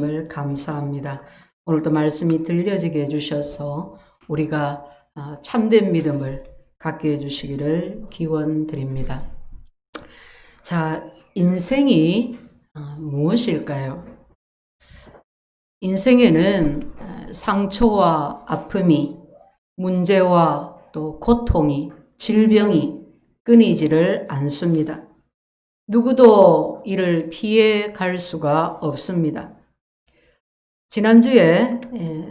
을 감사합니다. 오늘도 말씀이 들려지게 해주셔서 우리가 참된 믿음을 갖게 해주시기를 기원드립니다. 자, 인생이 무엇일까요? 인생에는 상처와 아픔이, 문제와 또 고통이, 질병이 끊이지를 않습니다. 누구도 이를 피해 갈 수가 없습니다. 지난주에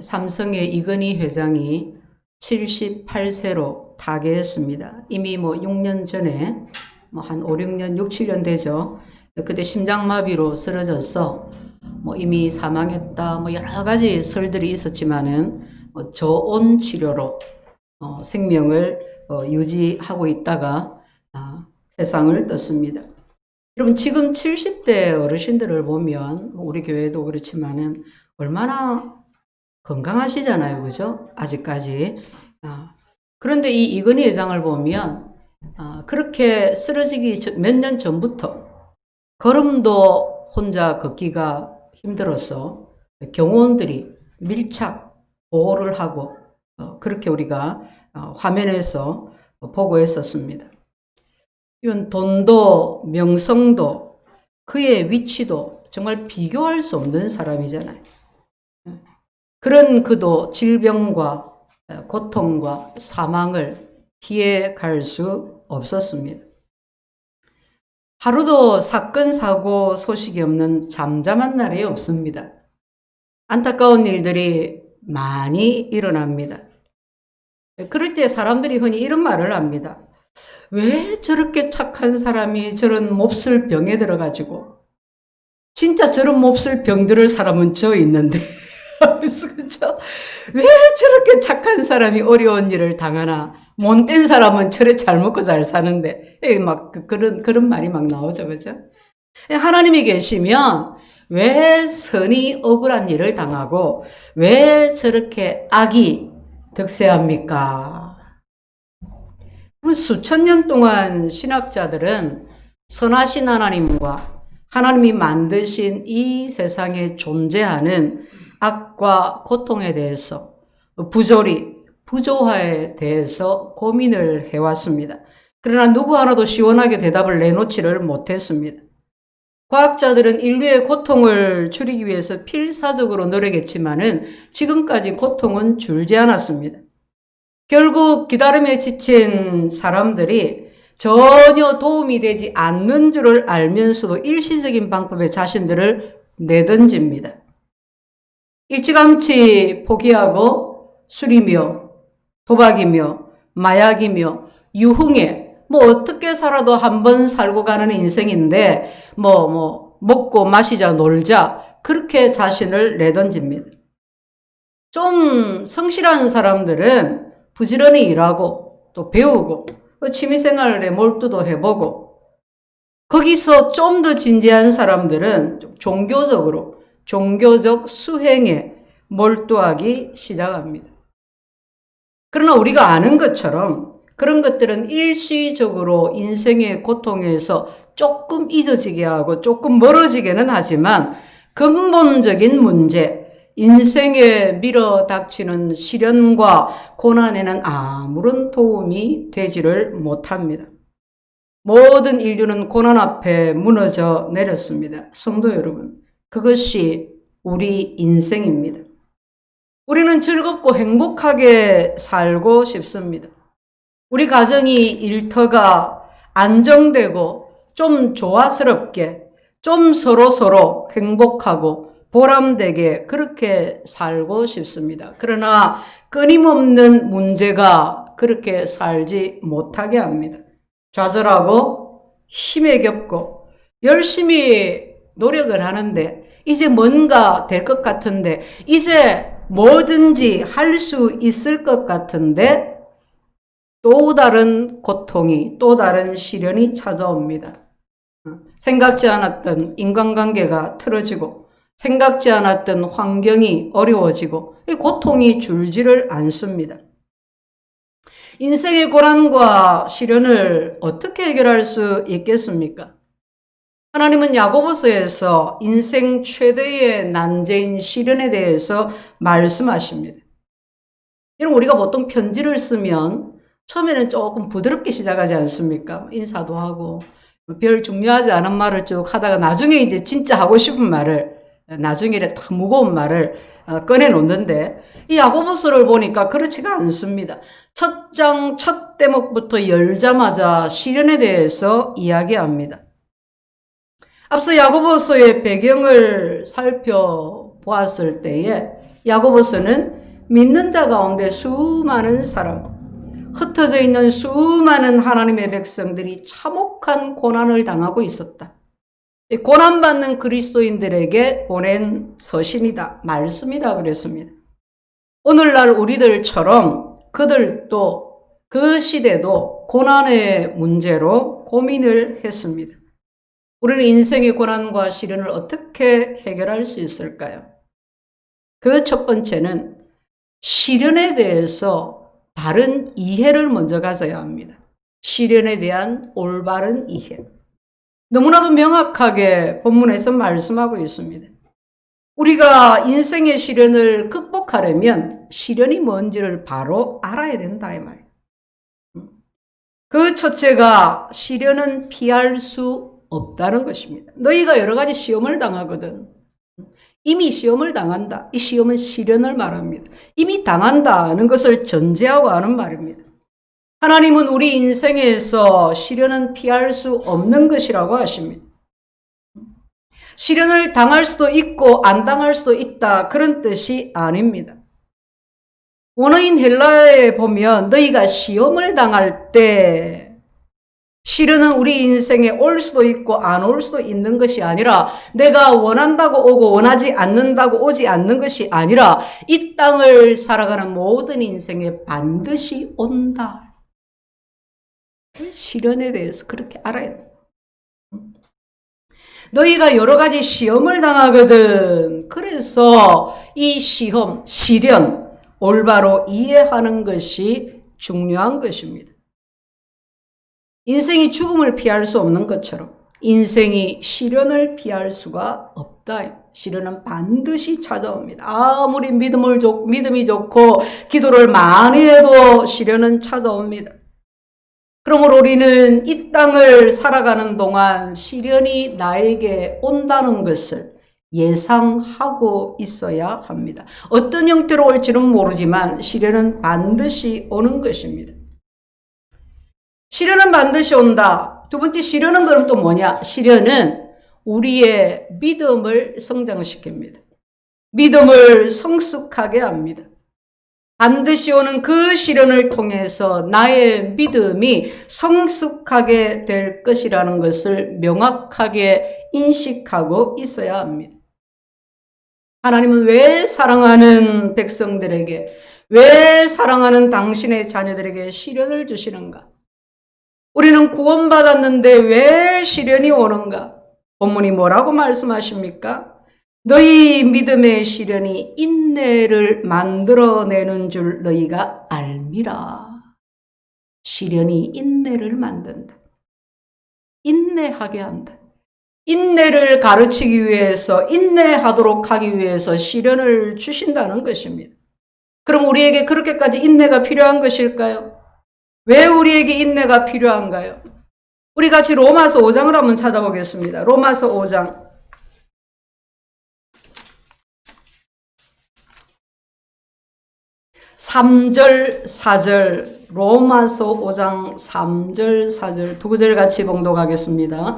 삼성의 이건희 회장이 78세로 타계했습니다. 이미 6년 전에 한 5, 6년, 6, 7년 되죠. 그때 심장마비로 쓰러져서 이미 사망했다. 여러 가지 설들이 있었지만은 저온 치료로 생명을 유지하고 있다가 세상을 떴습니다. 여러분, 지금 70대 어르신들을 보면 우리 교회도 그렇지만은 얼마나 건강하시잖아요. 그죠? 아직까지. 그런데 이 이건희 회장을 보면 그렇게 쓰러지기 몇 년 전부터 걸음도 혼자 걷기가 힘들어서 경호원들이 밀착 보호를 하고 그렇게 우리가 화면에서 보고 있었습니다. 이건 돈도 명성도 그의 위치도 정말 비교할 수 없는 사람이잖아요. 그런 그도 질병과 고통과 사망을 피해 갈 수 없었습니다. 하루도 사건, 사고 소식이 없는 잠잠한 날이 없습니다. 안타까운 일들이 많이 일어납니다. 그럴 때 사람들이 흔히 이런 말을 합니다. 왜 저렇게 착한 사람이 저런 몹쓸 병에 들어가지고 진짜 저런 몹쓸 병들을 사람은 저 있는데 그렇죠? 왜 저렇게 착한 사람이 어려운 일을 당하나 못된 사람은 저래 잘 먹고 잘 사는데 그런 말이 막 나오죠. 그죠? 하나님이 계시면 왜 선이 억울한 일을 당하고 왜 저렇게 악이 득세합니까? 수천 년 동안 신학자들은 선하신 하나님과 하나님이 만드신 이 세상에 존재하는 악과 고통에 대해서 부조리, 부조화에 대해서 고민을 해왔습니다. 그러나 누구 하나도 시원하게 대답을 내놓지를 못했습니다. 과학자들은 인류의 고통을 줄이기 위해서 필사적으로 노력했지만은 지금까지 고통은 줄지 않았습니다. 결국 기다림에 지친 사람들이 전혀 도움이 되지 않는 줄을 알면서도 일시적인 방법에 자신들을 내던집니다. 일찌감치 포기하고 술이며 도박이며 마약이며 유흥에 어떻게 살아도 한 번 살고 가는 인생인데 먹고 마시자 놀자 그렇게 자신을 내던집니다. 좀 성실한 사람들은 부지런히 일하고 또 배우고 취미생활에 몰두도 해보고 거기서 좀 더 진지한 사람들은 종교적 수행에 몰두하기 시작합니다. 그러나 우리가 아는 것처럼 그런 것들은 일시적으로 인생의 고통에서 조금 잊어지게 하고 조금 멀어지게는 하지만 근본적인 문제, 인생에 밀어닥치는 시련과 고난에는 아무런 도움이 되지를 못합니다. 모든 인류는 고난 앞에 무너져 내렸습니다. 성도 여러분, 그것이 우리 인생입니다. 우리는 즐겁고 행복하게 살고 싶습니다. 우리 가정이 일터가 안정되고 좀 조화스럽게 좀 서로 행복하고 보람되게 그렇게 살고 싶습니다. 그러나 끊임없는 문제가 그렇게 살지 못하게 합니다. 좌절하고 힘에 겹고 열심히 노력을 하는데 이제 뭔가 될 것 같은데 이제 뭐든지 할 수 있을 것 같은데 또 다른 고통이 또 다른 시련이 찾아옵니다. 생각지 않았던 인간관계가 틀어지고 생각지 않았던 환경이 어려워지고 고통이 줄지를 않습니다. 인생의 고난과 시련을 어떻게 해결할 수 있겠습니까? 하나님은 야고보서에서 인생 최대의 난제인 시련에 대해서 말씀하십니다. 여러분, 우리가 보통 편지를 쓰면 처음에는 조금 부드럽게 시작하지 않습니까? 인사도 하고 별 중요하지 않은 말을 쭉 하다가 나중에 이제 진짜 하고 싶은 말을, 나중에 딱 무거운 말을 꺼내놓는데, 이 야고보서를 보니까 그렇지가 않습니다. 첫 장 첫 대목부터 열자마자 시련에 대해서 이야기합니다. 앞서 야고보서의 배경을 살펴보았을 때에 야고보서는 믿는 자 가운데 수많은 사람, 흩어져 있는 수많은 하나님의 백성들이 참혹한 고난을 당하고 있었다. 고난받는 그리스도인들에게 보낸 서신이다, 말씀이다 그랬습니다. 오늘날 우리들처럼 그들도 그 시대도 고난의 문제로 고민을 했습니다. 우리는 인생의 고난과 시련을 어떻게 해결할 수 있을까요? 그 첫 번째는 시련에 대해서 바른 이해를 먼저 가져야 합니다. 시련에 대한 올바른 이해. 너무나도 명확하게 본문에서 말씀하고 있습니다. 우리가 인생의 시련을 극복하려면 시련이 뭔지를 바로 알아야 된다 이 말이에요. 그 첫째가 시련은 피할 수 없다는 것입니다. 너희가 여러 가지 시험을 당하거든. 이미 시험을 당한다. 이 시험은 시련을 말합니다. 이미 당한다는 것을 전제하고 하는 말입니다. 하나님은 우리 인생에서 시련은 피할 수 없는 것이라고 하십니다. 시련을 당할 수도 있고 안 당할 수도 있다, 그런 뜻이 아닙니다. 원어인 헬라어에 보면 너희가 시험을 당할 때 시련은 우리 인생에 올 수도 있고 안 올 수도 있는 것이 아니라 내가 원한다고 오고 원하지 않는다고 오지 않는 것이 아니라 이 땅을 살아가는 모든 인생에 반드시 온다. 시련에 대해서 그렇게 알아야 돼. 너희가 여러 가지 시험을 당하거든. 그래서 이 시험, 시련 올바로 이해하는 것이 중요한 것입니다. 인생이 죽음을 피할 수 없는 것처럼 인생이 시련을 피할 수가 없다. 시련은 반드시 찾아옵니다. 아무리 믿음이 좋고 기도를 많이 해도 시련은 찾아옵니다. 그러므로 우리는 이 땅을 살아가는 동안 시련이 나에게 온다는 것을 예상하고 있어야 합니다. 어떤 형태로 올지는 모르지만 시련은 반드시 오는 것입니다. 시련은 반드시 온다. 두 번째, 시련은 그럼 또 뭐냐? 시련은 우리의 믿음을 성장시킵니다. 믿음을 성숙하게 합니다. 반드시 오는 그 시련을 통해서 나의 믿음이 성숙하게 될 것이라는 것을 명확하게 인식하고 있어야 합니다. 하나님은 왜 사랑하는 백성들에게, 왜 사랑하는 당신의 자녀들에게 시련을 주시는가? 우리는 구원받았는데 왜 시련이 오는가? 본문이 뭐라고 말씀하십니까? 너희 믿음의 시련이 인내를 만들어내는 줄 너희가 알미라. 시련이 인내를 만든다. 인내하게 한다. 인내를 가르치기 위해서, 인내하도록 하기 위해서 시련을 주신다는 것입니다. 그럼 우리에게 그렇게까지 인내가 필요한 것일까요? 왜 우리에게 인내가 필요한가요? 우리 같이 로마서 5장을 한번 찾아보겠습니다. 로마서 5장. 3절, 4절, 로마서 5장 3절, 4절 두 구절 같이 봉독하겠습니다.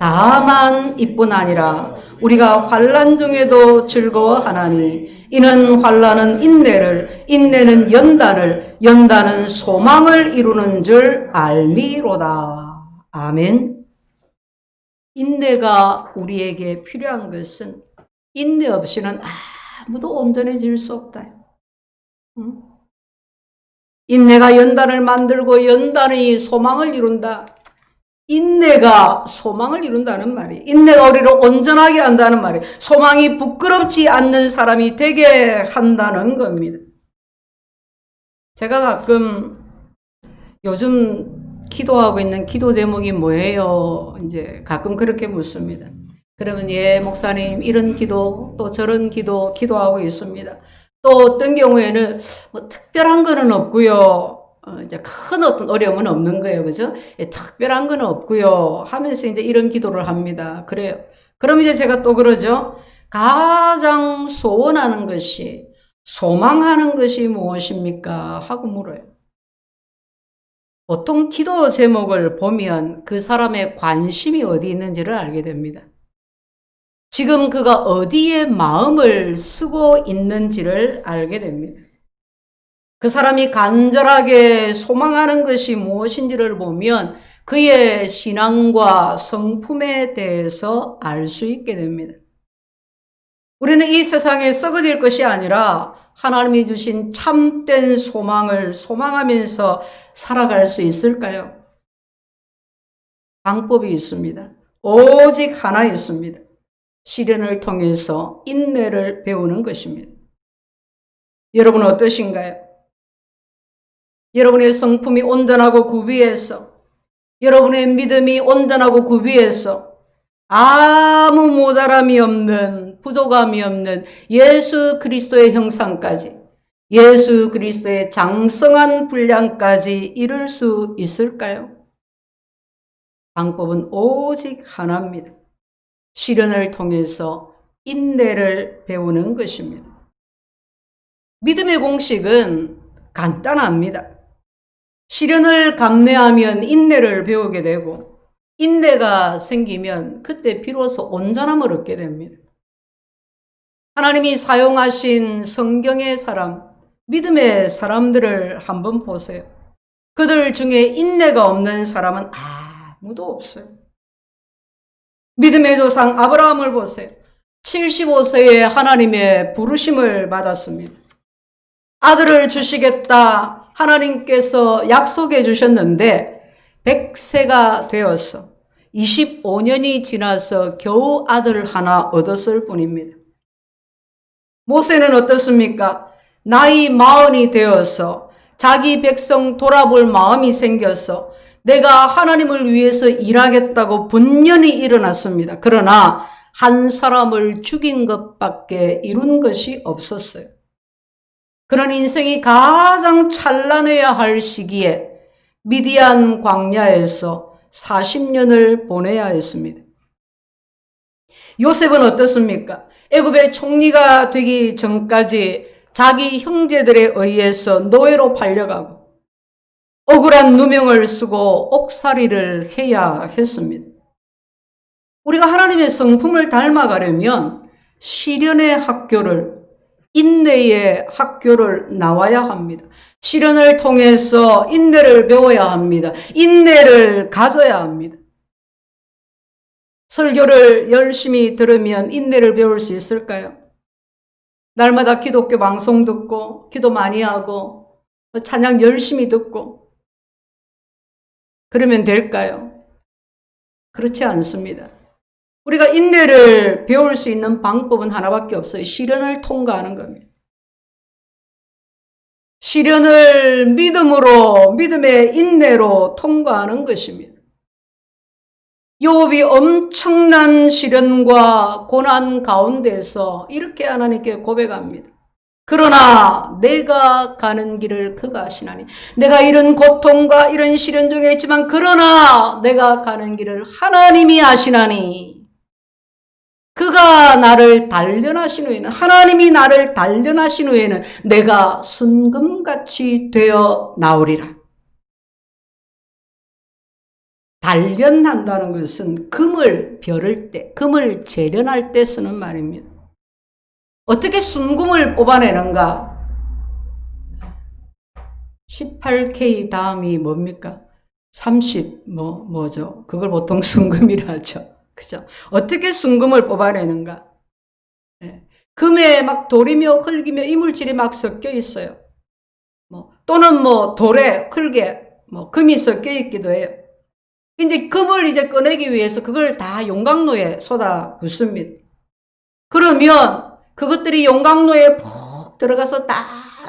다만 이뿐 아니라 우리가 환난 중에도 즐거워하나니 이는 환난은 인내를, 인내는 연단을, 연단은 소망을 이루는 줄 알미로다. 아멘. 인내가 우리에게 필요한 것은 인내 없이는 아무도 온전해질 수 없다. 인내가 연단을 만들고 연단이 소망을 이룬다. 인내가 소망을 이룬다는 말이, 인내가 우리를 온전하게 한다는 말이, 소망이 부끄럽지 않는 사람이 되게 한다는 겁니다. 제가 가끔 요즘 기도하고 있는 기도 제목이 뭐예요? 이제 가끔 그렇게 묻습니다. 그러면 예, 목사님 이런 기도 또 저런 기도하고 있습니다. 또 어떤 경우에는 뭐 특별한 거는 없고요. 이제 큰 어떤 어려움은 없는 거예요. 그죠? 예, 특별한 건 없고요. 하면서 이제 이런 기도를 합니다. 그래요. 그럼 이제 제가 또 그러죠. 가장 소원하는 것이, 소망하는 것이 무엇입니까? 하고 물어요. 보통 기도 제목을 보면 그 사람의 관심이 어디 있는지를 알게 됩니다. 지금 그가 어디에 마음을 쓰고 있는지를 알게 됩니다. 그 사람이 간절하게 소망하는 것이 무엇인지를 보면 그의 신앙과 성품에 대해서 알 수 있게 됩니다. 우리는 이 세상에 썩어질 것이 아니라 하나님이 주신 참된 소망을 소망하면서 살아갈 수 있을까요? 방법이 있습니다. 오직 하나 있습니다. 시련을 통해서 인내를 배우는 것입니다. 여러분 어떠신가요? 여러분의 성품이 온전하고 구비해서, 여러분의 믿음이 온전하고 구비해서 아무 모자람이 없는, 부족함이 없는 예수 그리스도의 형상까지, 예수 그리스도의 장성한 분량까지 이룰 수 있을까요? 방법은 오직 하나입니다. 시련을 통해서 인내를 배우는 것입니다. 믿음의 공식은 간단합니다. 시련을 감내하면 인내를 배우게 되고, 인내가 생기면 그때 비로소 온전함을 얻게 됩니다. 하나님이 사용하신 성경의 사람, 믿음의 사람들을 한번 보세요. 그들 중에 인내가 없는 사람은 아무도 없어요. 믿음의 조상 아브라함을 보세요. 75세에 하나님의 부르심을 받았습니다. 아들을 주시겠다 하나님께서 약속해 주셨는데 100세가 되어서 25년이 지나서 겨우 아들 하나 얻었을 뿐입니다. 모세는 어떻습니까? 나이 40이 되어서 자기 백성 돌아볼 마음이 생겨서 내가 하나님을 위해서 일하겠다고 분연히 일어났습니다. 그러나 한 사람을 죽인 것밖에 이룬 것이 없었어요. 그런 인생이 가장 찬란해야 할 시기에 미디안 광야에서 40년을 보내야 했습니다. 요셉은 어떻습니까? 애굽의 총리가 되기 전까지 자기 형제들에 의해서 노예로 팔려가고 억울한 누명을 쓰고 옥살이를 해야 했습니다. 우리가 하나님의 성품을 닮아가려면 시련의 학교를, 인내의 학교를 나와야 합니다. 시련을 통해서 인내를 배워야 합니다. 인내를 가져야 합니다. 설교를 열심히 들으면 인내를 배울 수 있을까요? 날마다 기독교 방송 듣고 기도 많이 하고 찬양 열심히 듣고 그러면 될까요? 그렇지 않습니다. 우리가 인내를 배울 수 있는 방법은 하나밖에 없어요. 시련을 통과하는 겁니다. 시련을 믿음으로, 믿음의 인내로 통과하는 것입니다. 욥이 엄청난 시련과 고난 가운데서 이렇게 하나님께 고백합니다. 그러나 내가 가는 길을 그가 아시나니, 내가 이런 고통과 이런 시련 중에 있지만 그러나 내가 가는 길을 하나님이 아시나니, 그가 나를 단련하신 후에는, 하나님이 나를 단련하신 후에는 내가 순금같이 되어 나오리라. 단련한다는 것은 금을 벼를 때, 금을 재련할 때 쓰는 말입니다. 어떻게 순금을 뽑아내는가? 18K 다음이 뭡니까? 30 뭐죠? 그걸 보통 순금이라 하죠. 그죠? 어떻게 순금을 뽑아내는가? 네. 금에 막 돌이며 흙이며 이물질이 막 섞여 있어요. 또는 돌에 흙에 금이 섞여 있기도 해요. 이제 금을 이제 꺼내기 위해서 그걸 다 용광로에 쏟아 붓습니다. 그러면 그것들이 용광로에 푹 들어가서 다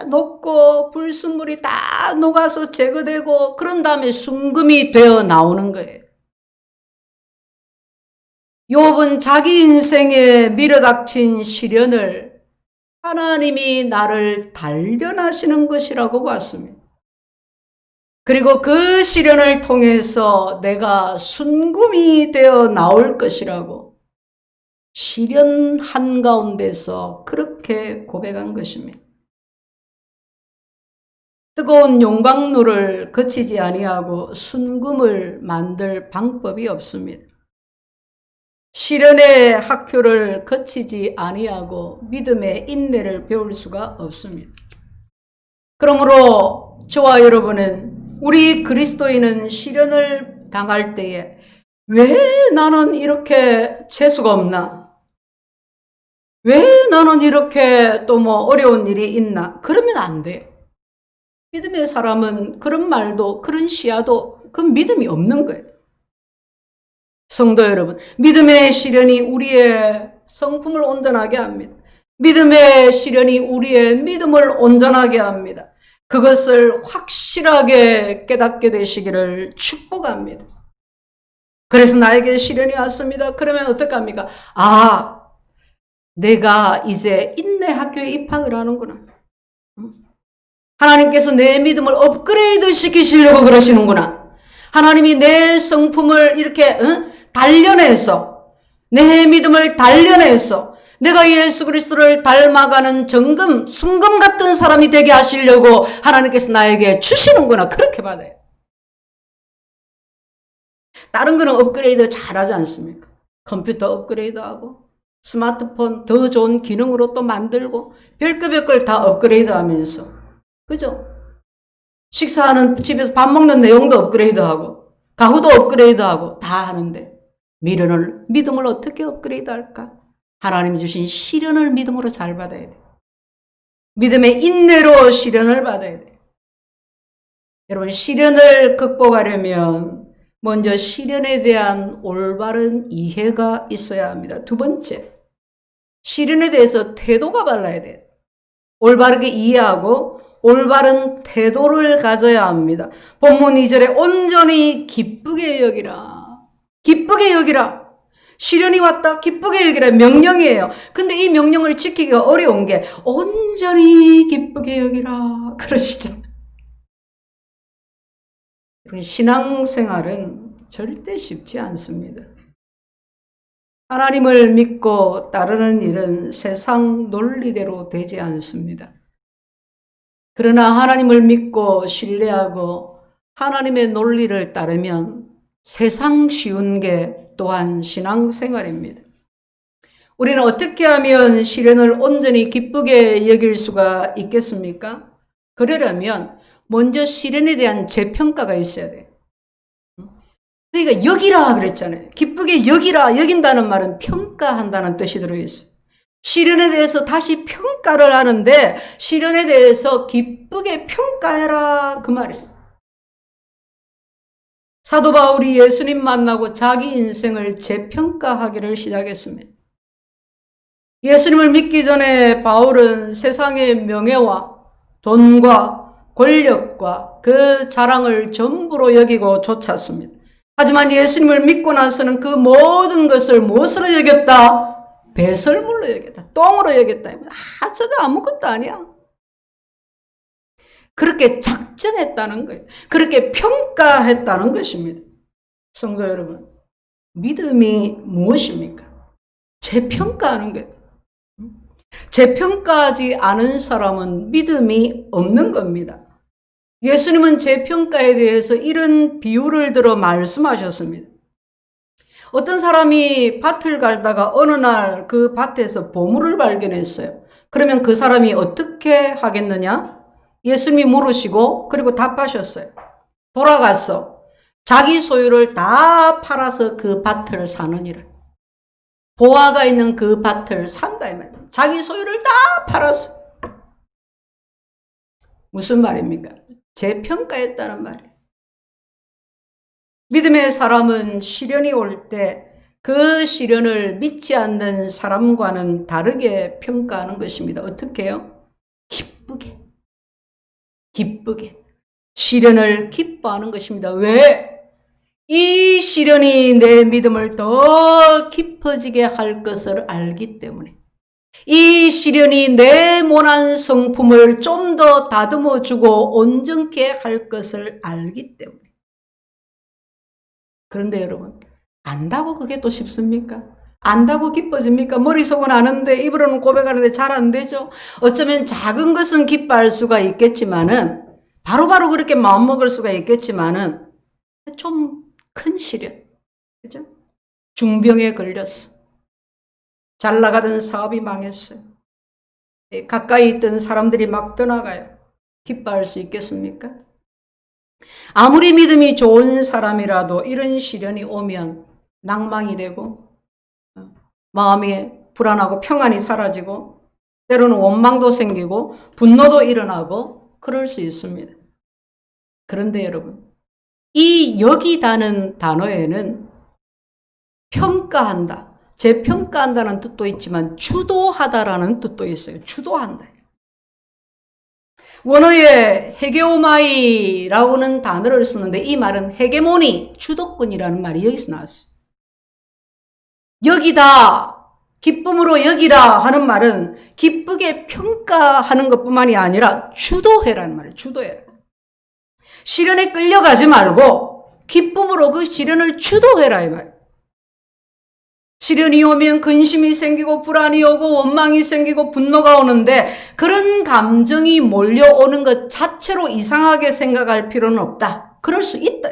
녹고 불순물이 다 녹아서 제거되고 그런 다음에 순금이 되어 나오는 거예요. 욥은 자기 인생에 밀어닥친 시련을 하나님이 나를 단련하시는 것이라고 봤습니다. 그리고 그 시련을 통해서 내가 순금이 되어 나올 것이라고 시련 한가운데서 그렇게 고백한 것입니다. 뜨거운 용광로를 거치지 아니하고 순금을 만들 방법이 없습니다. 시련의 학교를 거치지 아니하고 믿음의 인내를 배울 수가 없습니다. 그러므로 저와 여러분은 우리 그리스도인은 시련을 당할 때에 왜 나는 이렇게 재수가 없나? 왜 나는 이렇게 또 뭐 어려운 일이 있나? 그러면 안 돼요. 믿음의 사람은 그런 말도 그런 시야도 그 믿음이 없는 거예요. 성도 여러분, 믿음의 시련이 우리의 성품을 온전하게 합니다. 믿음의 시련이 우리의 믿음을 온전하게 합니다. 그것을 확실하게 깨닫게 되시기를 축복합니다. 그래서 나에게 시련이 왔습니다. 그러면 어떡합니까? 아, 내가 이제 인내 학교에 입학을 하는구나. 하나님께서 내 믿음을 업그레이드 시키시려고 그러시는구나. 하나님이 내 성품을 이렇게 단련해서 내 믿음을 단련해서 내가 예수 그리스도를 닮아가는 정금, 순금 같은 사람이 되게 하시려고 하나님께서 나에게 주시는구나. 그렇게 받아요. 다른 거는 업그레이드 잘하지 않습니까? 컴퓨터 업그레이드하고 스마트폰 더 좋은 기능으로 또 만들고 별거 걸 다 업그레이드하면서, 그죠? 식사하는 집에서 밥 먹는 내용도 업그레이드하고 가구도 업그레이드하고 다 하는데 믿음을 어떻게 업그레이드할까? 하나님이 주신 시련을 믿음으로 잘 받아야 돼. 믿음의 인내로 시련을 받아야 돼. 여러분, 시련을 극복하려면 먼저 시련에 대한 올바른 이해가 있어야 합니다. 두 번째, 시련에 대해서 태도가 달라야 돼요. 올바르게 이해하고 올바른 태도를 가져야 합니다. 본문 2절에 온전히 기쁘게 여기라. 기쁘게 여기라. 시련이 왔다. 기쁘게 여기라. 명령이에요. 근데 이 명령을 지키기가 어려운 게 온전히 기쁘게 여기라. 그러시죠. 신앙생활은 절대 쉽지 않습니다. 하나님을 믿고 따르는 일은 세상 논리대로 되지 않습니다. 그러나 하나님을 믿고 신뢰하고 하나님의 논리를 따르면 세상 쉬운 게 또한 신앙생활입니다. 우리는 어떻게 하면 시련을 온전히 기쁘게 여길 수가 있겠습니까? 그러려면 먼저 시련에 대한 재평가가 있어야 돼요. 그러니까 여기라 그랬잖아요. 기쁘게 여기라. 여긴다는 말은 평가한다는 뜻이 들어있어요. 시련에 대해서 다시 평가를 하는데 시련에 대해서 기쁘게 평가해라 그 말이에요. 사도 바울이 예수님 만나고 자기 인생을 재평가하기를 시작했습니다. 예수님을 믿기 전에 바울은 세상의 명예와 돈과 권력과 그 자랑을 전부로 여기고 쫓았습니다. 하지만 예수님을 믿고 나서는 그 모든 것을 무엇으로 여겼다? 배설물로 여겼다. 똥으로 여겼다. 저거 아무것도 아니야. 그렇게 작정했다는 거예요. 그렇게 평가했다는 것입니다. 성도 여러분, 믿음이 무엇입니까? 재평가하는 거예요. 재평가하지 않은 사람은 믿음이 없는 겁니다. 예수님은 재평가에 대해서 이런 비유를 들어 말씀하셨습니다. 어떤 사람이 밭을 갈다가 어느 날 그 밭에서 보물을 발견했어요. 그러면 그 사람이 어떻게 하겠느냐? 예수님이 물으시고 그리고 답하셨어요. 돌아가서 자기 소유를 다 팔아서 그 밭을 사느니라. 보화가 있는 그 밭을 산다 이 말이에요. 자기 소유를 다 팔았어. 무슨 말입니까? 재평가했다는 말이에요. 믿음의 사람은 시련이 올 때 그 시련을 믿지 않는 사람과는 다르게 평가하는 것입니다. 어떻게 해요? 기쁘게. 기쁘게. 시련을 기뻐하는 것입니다. 왜? 이 시련이 내 믿음을 더 깊어지게 할 것을 알기 때문에. 이 시련이 내 모난 성품을 좀 더 다듬어주고 온전케 할 것을 알기 때문에. 그런데 여러분, 안다고 그게 또 쉽습니까? 안다고 기뻐집니까? 머릿속은 아는데 입으로는 고백하는데 잘 안 되죠. 어쩌면 작은 것은 기뻐할 수가 있겠지만은 바로바로 그렇게 마음먹을 수가 있겠지만은 좀 큰 시련, 그죠? 중병에 걸렸어. 잘 나가던 사업이 망했어요. 가까이 있던 사람들이 막 떠나가요. 기뻐할 수 있겠습니까? 아무리 믿음이 좋은 사람이라도 이런 시련이 오면 낭망이 되고 마음이 불안하고 평안이 사라지고 때로는 원망도 생기고 분노도 일어나고 그럴 수 있습니다. 그런데 여러분, 이 여기다는 단어에는 평가한다, 재평가한다는 뜻도 있지만 주도하다라는 뜻도 있어요. 주도한다. 원어에 헤게오마이라고는 단어를 쓰는데 이 말은 헤게모니, 주도권이라는 말이 여기서 나왔어요. 여기다, 기쁨으로 여기라 하는 말은 기쁘게 평가하는 것뿐만이 아니라 주도해라는 말이에요. 주도해라. 시련에 끌려가지 말고 기쁨으로 그 시련을 주도해라 이 말이에요. 시련이 오면 근심이 생기고 불안이 오고 원망이 생기고 분노가 오는데 그런 감정이 몰려오는 것 자체로 이상하게 생각할 필요는 없다. 그럴 수 있다.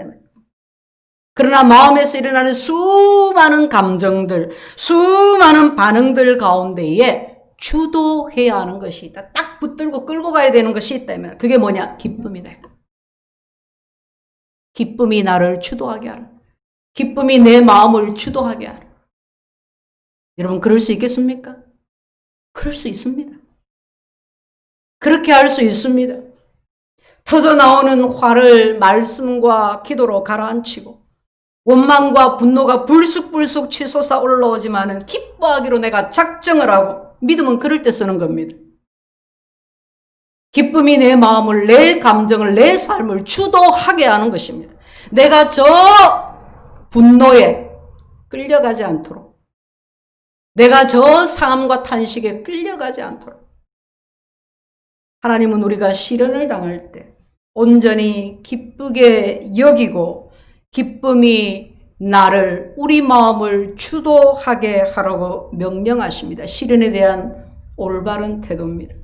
그러나 마음에서 일어나는 수많은 감정들, 수많은 반응들 가운데에 주도해야 하는 것이 있다. 딱 붙들고 끌고 가야 되는 것이 있다면 그게 뭐냐? 기쁨이다. 기쁨이 나를 주도하게 하라. 기쁨이 내 마음을 주도하게 하라. 여러분 그럴 수 있겠습니까? 그럴 수 있습니다. 그렇게 할 수 있습니다. 터져나오는 화를 말씀과 기도로 가라앉히고 원망과 분노가 불쑥불쑥 치솟아 올라오지만은 기뻐하기로 내가 작정을 하고 믿음은 그럴 때 쓰는 겁니다. 기쁨이 내 마음을, 내 감정을, 내 삶을 주도하게 하는 것입니다. 내가 저 분노에 끌려가지 않도록, 내가 저 상함과 탄식에 끌려가지 않도록. 하나님은 우리가 시련을 당할 때 온전히 기쁘게 여기고 기쁨이 나를, 우리 마음을 주도하게 하라고 명령하십니다. 시련에 대한 올바른 태도입니다.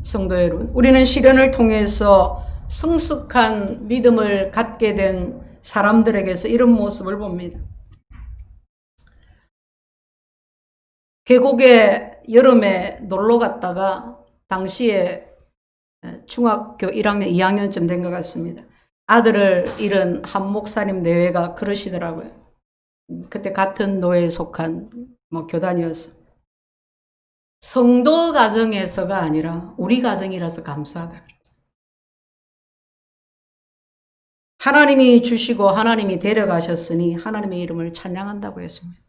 성도 여러분, 우리는 시련을 통해서 성숙한 믿음을 갖게 된 사람들에게서 이런 모습을 봅니다. 계곡에 여름에 놀러 갔다가 당시에 중학교 1학년, 2학년쯤 된 것 같습니다. 아들을 잃은 한 목사님 내외가 그러시더라고요. 그때 같은 노예에 속한 교단이었어. 성도 가정에서가 아니라 우리 가정이라서 감사하다. 하나님이 주시고 하나님이 데려가셨으니 하나님의 이름을 찬양한다고 했습니다.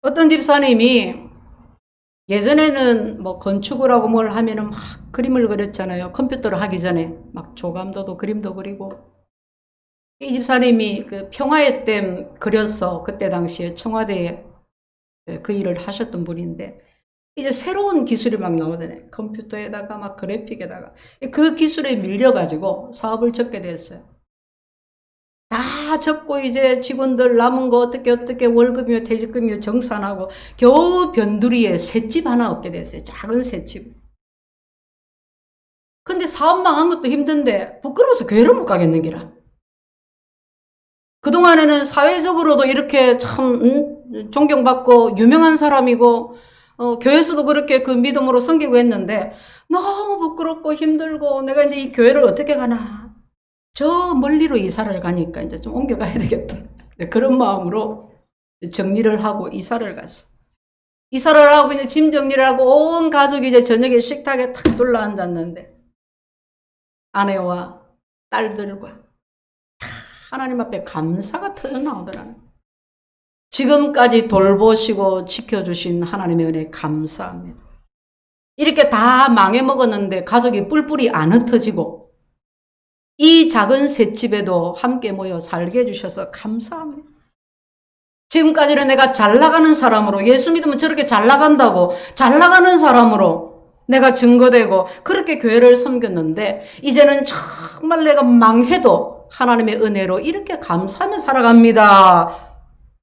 어떤 집사님이 예전에는 건축을 하고 뭘 하면은 막 그림을 그렸잖아요. 컴퓨터를 하기 전에 막 조감도도 그림도 그리고. 이 집사님이 그 평화의 댐 그려서 그때 당시에 청와대에 그 일을 하셨던 분인데 이제 새로운 기술이 막 나오잖아요. 컴퓨터에다가 막 그래픽에다가 그 기술에 밀려가지고 사업을 접게 됐어요. 다 접고 이제 직원들 남은 거 어떻게 월급이며 퇴직금이며 정산하고 겨우 변두리에 셋집 하나 얻게 됐어요. 작은 셋집. 근데 사업 망한 것도 힘든데 부끄러워서 교회를 못 가겠는 기라. 그동안에는 사회적으로도 이렇게 참 존경받고 유명한 사람이고 교회에서도 그렇게 그 믿음으로 섬기고 했는데 너무 부끄럽고 힘들고 내가 이제 이 교회를 어떻게 가나. 저 멀리로 이사를 가니까 이제 좀 옮겨가야 되겠다. 그런 마음으로 정리를 하고 이사를 갔어. 이사를 하고 이제 짐 정리를 하고 온 가족이 이제 저녁에 식탁에 탁 둘러앉았는데 아내와 딸들과 하나님 앞에 감사가 터져 나오더라고요. 지금까지 돌보시고 지켜주신 하나님의 은혜 감사합니다. 이렇게 다 망해먹었는데 가족이 뿔뿔이 안 흩어지고 이 작은 셋집에도 함께 모여 살게 해주셔서 감사합니다. 지금까지는 내가 잘 나가는 사람으로, 예수 믿으면 저렇게 잘 나간다고, 잘 나가는 사람으로 내가 증거되고 그렇게 교회를 섬겼는데 이제는 정말 내가 망해도 하나님의 은혜로 이렇게 감사하며 살아갑니다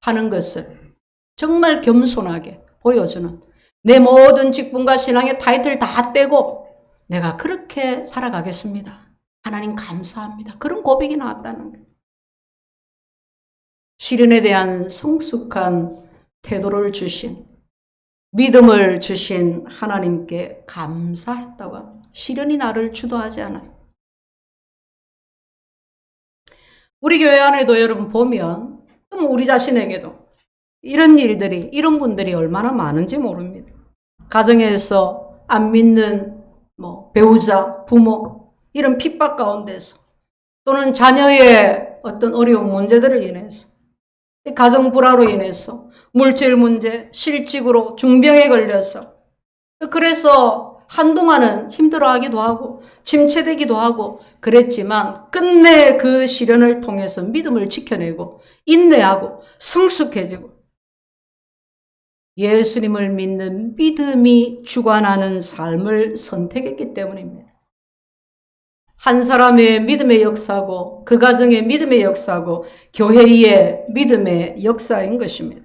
하는 것을 정말 겸손하게 보여주는, 내 모든 직분과 신앙의 타이틀 다 떼고 내가 그렇게 살아가겠습니다. 하나님 감사합니다. 그런 고백이 나왔다는 거예요. 시련에 대한 성숙한 태도를 주신, 믿음을 주신 하나님께 감사했다고 합니다. 시련이 나를 주도하지 않았다. 우리 교회 안에도 여러분 보면 우리 자신에게도 이런 일들이, 이런 분들이 얼마나 많은지 모릅니다. 가정에서 안 믿는 배우자, 부모, 이런 핍박 가운데서, 또는 자녀의 어떤 어려운 문제들을 인해서, 가정 불화로 인해서, 물질 문제, 실직으로 중병에 걸려서, 그래서 한동안은 힘들어하기도 하고 침체되기도 하고 그랬지만 끝내 그 시련을 통해서 믿음을 지켜내고 인내하고 성숙해지고 예수님을 믿는 믿음이 주관하는 삶을 선택했기 때문입니다. 한 사람의 믿음의 역사고 그 가정의 믿음의 역사고 교회의 믿음의 역사인 것입니다.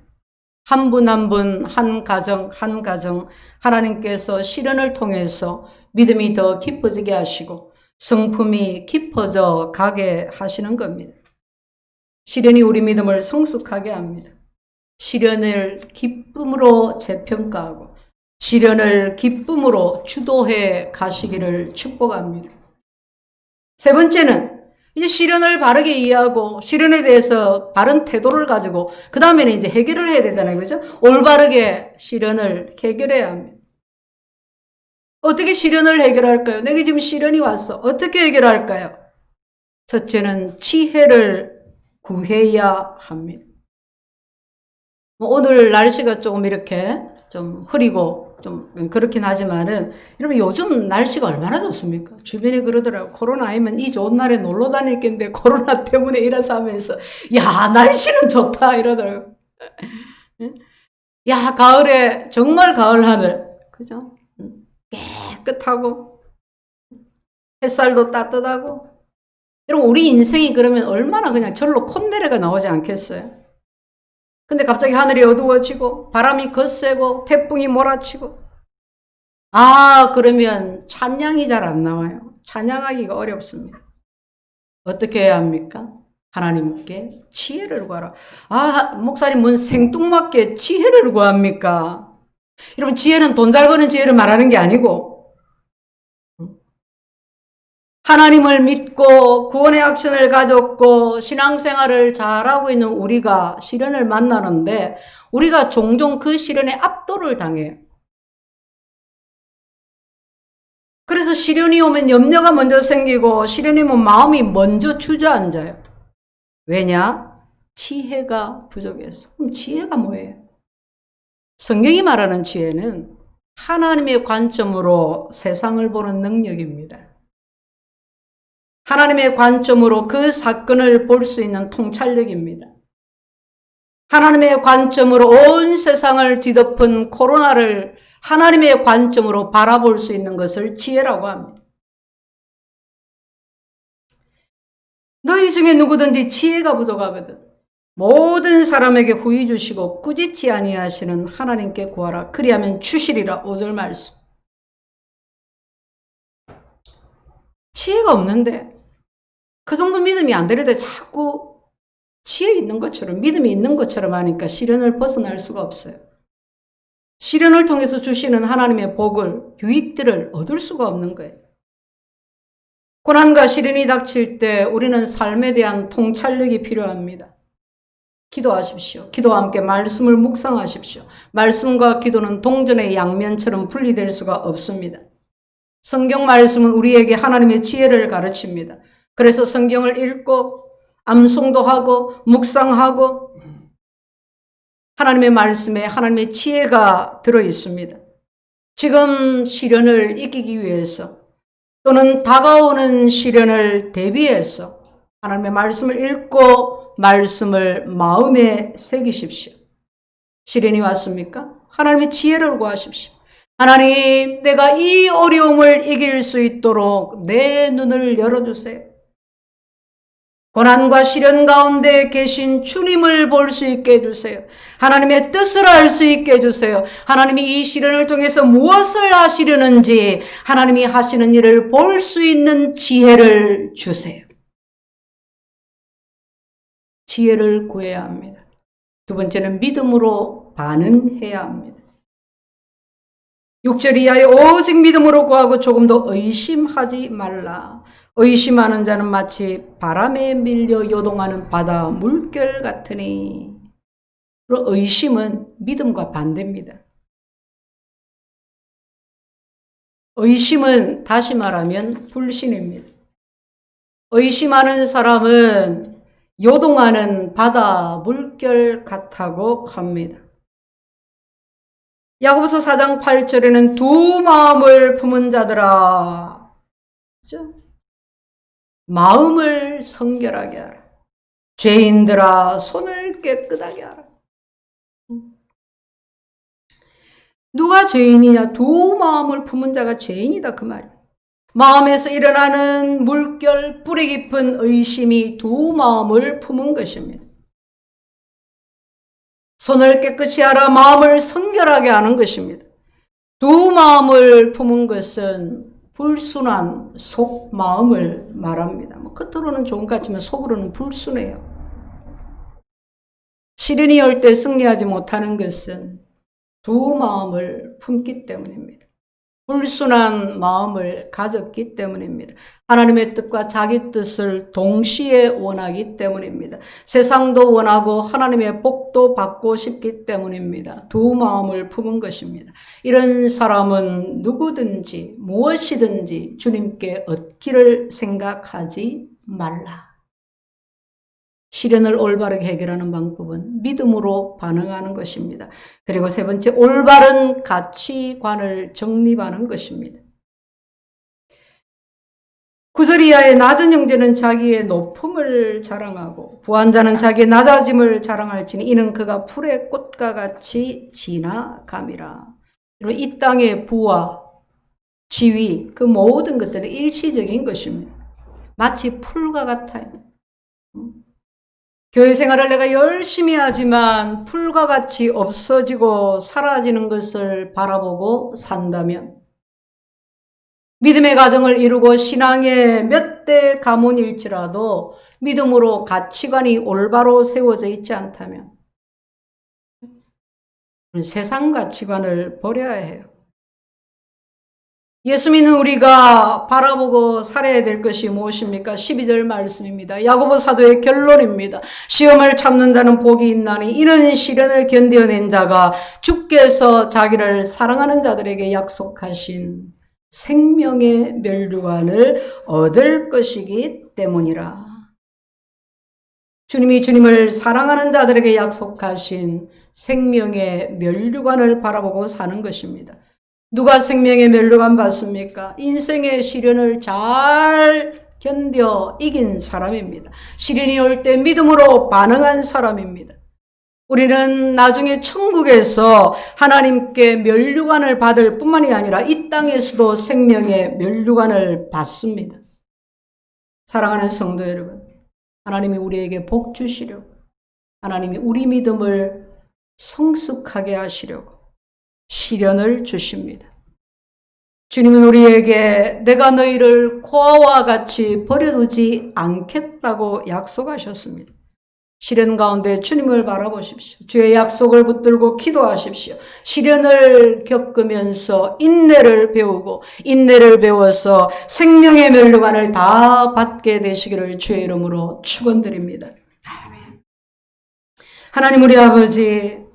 한 분 한 분, 한 가정 한 가정 하나님께서 시련을 통해서 믿음이 더 깊어지게 하시고 성품이 깊어져 가게 하시는 겁니다. 시련이 우리 믿음을 성숙하게 합니다. 시련을 기쁨으로 재평가하고 시련을 기쁨으로 주도해 가시기를 축복합니다. 세 번째는 이제 시련을 바르게 이해하고 시련에 대해서 바른 태도를 가지고 그 다음에는 이제 해결을 해야 되잖아요. 그죠? 올바르게 시련을 해결해야 합니다. 어떻게 시련을 해결할까요? 내게 지금 시련이 왔어. 어떻게 해결할까요? 첫째는 지혜를 구해야 합니다. 오늘 날씨가 조금 이렇게 좀 흐리고 좀 그렇긴 하지만은 여러분 요즘 날씨가 얼마나 좋습니까? 주변에 그러더라고요. 코로나 아니면 이 좋은 날에 놀러 다닐 겐데 코로나 때문에 이래서 하면서 야 날씨는 좋다 이러더라고요. 야 가을에 정말 가을 하늘 그죠? 깨끗하고 햇살도 따뜻하고 여러분 우리 인생이 그러면 얼마나 그냥 절로 콧내려가 나오지 않겠어요? 근데 갑자기 하늘이 어두워지고 바람이 거세고 태풍이 몰아치고 그러면 찬양이 잘 안 나와요. 찬양하기가 어렵습니다. 어떻게 해야 합니까? 하나님께 지혜를 구하라. 목사님 뭔 생뚱맞게 지혜를 구합니까? 여러분 지혜는 돈 잘 버는 지혜를 말하는 게 아니고 하나님을 믿고 구원의 확신을 가졌고 신앙생활을 잘하고 있는 우리가 시련을 만나는데 우리가 종종 그 시련에 압도를 당해요. 그래서 시련이 오면 염려가 먼저 생기고 시련이 오면 마음이 먼저 주저앉아요. 왜냐? 지혜가 부족해서. 그럼 지혜가 뭐예요? 성경이 말하는 지혜는 하나님의 관점으로 세상을 보는 능력입니다. 하나님의 관점으로 그 사건을 볼 수 있는 통찰력입니다. 하나님의 관점으로 온 세상을 뒤덮은 코로나를 하나님의 관점으로 바라볼 수 있는 것을 지혜라고 합니다. 너희 중에 누구든지 지혜가 부족하거든 모든 사람에게 후히 주시고 꾸짖지 아니하시는 하나님께 구하라. 그리하면 주시리라. 5절 말씀. 지혜가 없는데 그 정도 믿음이 안 되는데 자꾸 지혜 있는 것처럼 믿음이 있는 것처럼 하니까 시련을 벗어날 수가 없어요. 시련을 통해서 주시는 하나님의 복을, 유익들을 얻을 수가 없는 거예요. 고난과 시련이 닥칠 때 우리는 삶에 대한 통찰력이 필요합니다. 기도하십시오. 기도와 함께 말씀을 묵상하십시오. 말씀과 기도는 동전의 양면처럼 분리될 수가 없습니다. 성경 말씀은 우리에게 하나님의 지혜를 가르칩니다. 그래서 성경을 읽고 암송도 하고 묵상하고 하나님의 말씀에 하나님의 지혜가 들어 있습니다. 지금 시련을 이기기 위해서 또는 다가오는 시련을 대비해서 하나님의 말씀을 읽고 말씀을 마음에 새기십시오. 시련이 왔습니까? 하나님의 지혜를 구하십시오. 하나님, 내가 이 어려움을 이길 수 있도록 내 눈을 열어주세요. 고난과 시련 가운데 계신 주님을 볼 수 있게 해주세요. 하나님의 뜻을 알 수 있게 해주세요. 하나님이 이 시련을 통해서 무엇을 하시려는지 하나님이 하시는 일을 볼 수 있는 지혜를 주세요. 지혜를 구해야 합니다. 두 번째는 믿음으로 반응해야 합니다. 6절 이하에 오직 믿음으로 구하고 조금 더 의심하지 말라. 의심하는 자는 마치 바람에 밀려 요동하는 바다 물결 같으니. 그리고 의심은 믿음과 반대입니다. 의심은 다시 말하면 불신입니다. 의심하는 사람은 요동하는 바다 물결 같다고 합니다. 야고보서 4장 8절에는 두 마음을 품은 자들아, 그렇죠? 마음을 성결하게 하라. 죄인들아, 손을 깨끗하게 하라. 누가 죄인이냐? 두 마음을 품은 자가 죄인이다, 그 말이에요. 마음에서 일어나는 물결, 뿌리 깊은 의심이 두 마음을 품은 것입니다. 손을 깨끗이 하라, 마음을 성결하게 하는 것입니다. 두 마음을 품은 것은 불순한 속마음을 말합니다. 겉으로는 좋은 것 같지만 속으로는 불순해요. 시련이 올 때 승리하지 못하는 것은 두 마음을 품기 때문입니다. 불순한 마음을 가졌기 때문입니다. 하나님의 뜻과 자기 뜻을 동시에 원하기 때문입니다. 세상도 원하고 하나님의 복도 받고 싶기 때문입니다. 두 마음을 품은 것입니다. 이런 사람은 누구든지 무엇이든지 주님께 얻기를 생각하지 말라. 시련을 올바르게 해결하는 방법은 믿음으로 반응하는 것입니다. 그리고 세 번째, 올바른 가치관을 정립하는 것입니다. 9절 이하의 낮은 형제는 자기의 높음을 자랑하고 부한 자는 자기의 낮아짐을 자랑할지니 이는 그가 풀의 꽃과 같이 지나감이라. 이 땅의 부와 지위, 그 모든 것들은 일시적인 것입니다. 마치 풀과 같아요. 교회 생활을 내가 열심히 하지만 풀과 같이 없어지고 사라지는 것을 바라보고 산다면, 믿음의 가정을 이루고 신앙의 몇 대 가문일지라도 믿음으로 가치관이 올바로 세워져 있지 않다면 세상 가치관을 버려야 해요. 예수 믿는 우리가 바라보고 살아야 될 것이 무엇입니까? 12절 말씀입니다. 야고보 사도의 결론입니다. 시험을 참는 자는 복이 있나니 이런 시련을 견뎌낸 자가 주께서 자기를 사랑하는 자들에게 약속하신 생명의 면류관을 얻을 것이기 때문이라. 주님이 주님을 사랑하는 자들에게 약속하신 생명의 면류관을 바라보고 사는 것입니다. 누가 생명의 면류관 받습니까? 인생의 시련을 잘 견뎌 이긴 사람입니다. 시련이 올 때 믿음으로 반응한 사람입니다. 우리는 나중에 천국에서 하나님께 면류관을 받을 뿐만이 아니라 이 땅에서도 생명의 면류관을 받습니다. 사랑하는 성도 여러분, 하나님이 우리에게 복 주시려고, 하나님이 우리 믿음을 성숙하게 하시려고 시련을 주십니다. 주님은 우리에게 내가 너희를 고아와 같이 버려두지 않겠다고 약속하셨습니다. 시련 가운데 주님을 바라보십시오. 주의 약속을 붙들고 기도하십시오. 시련을 겪으면서 인내를 배우고 인내를 배워서 생명의 면류관을 다 받게 되시기를 주의 이름으로 축원드립니다. 하나님 우리 아버지,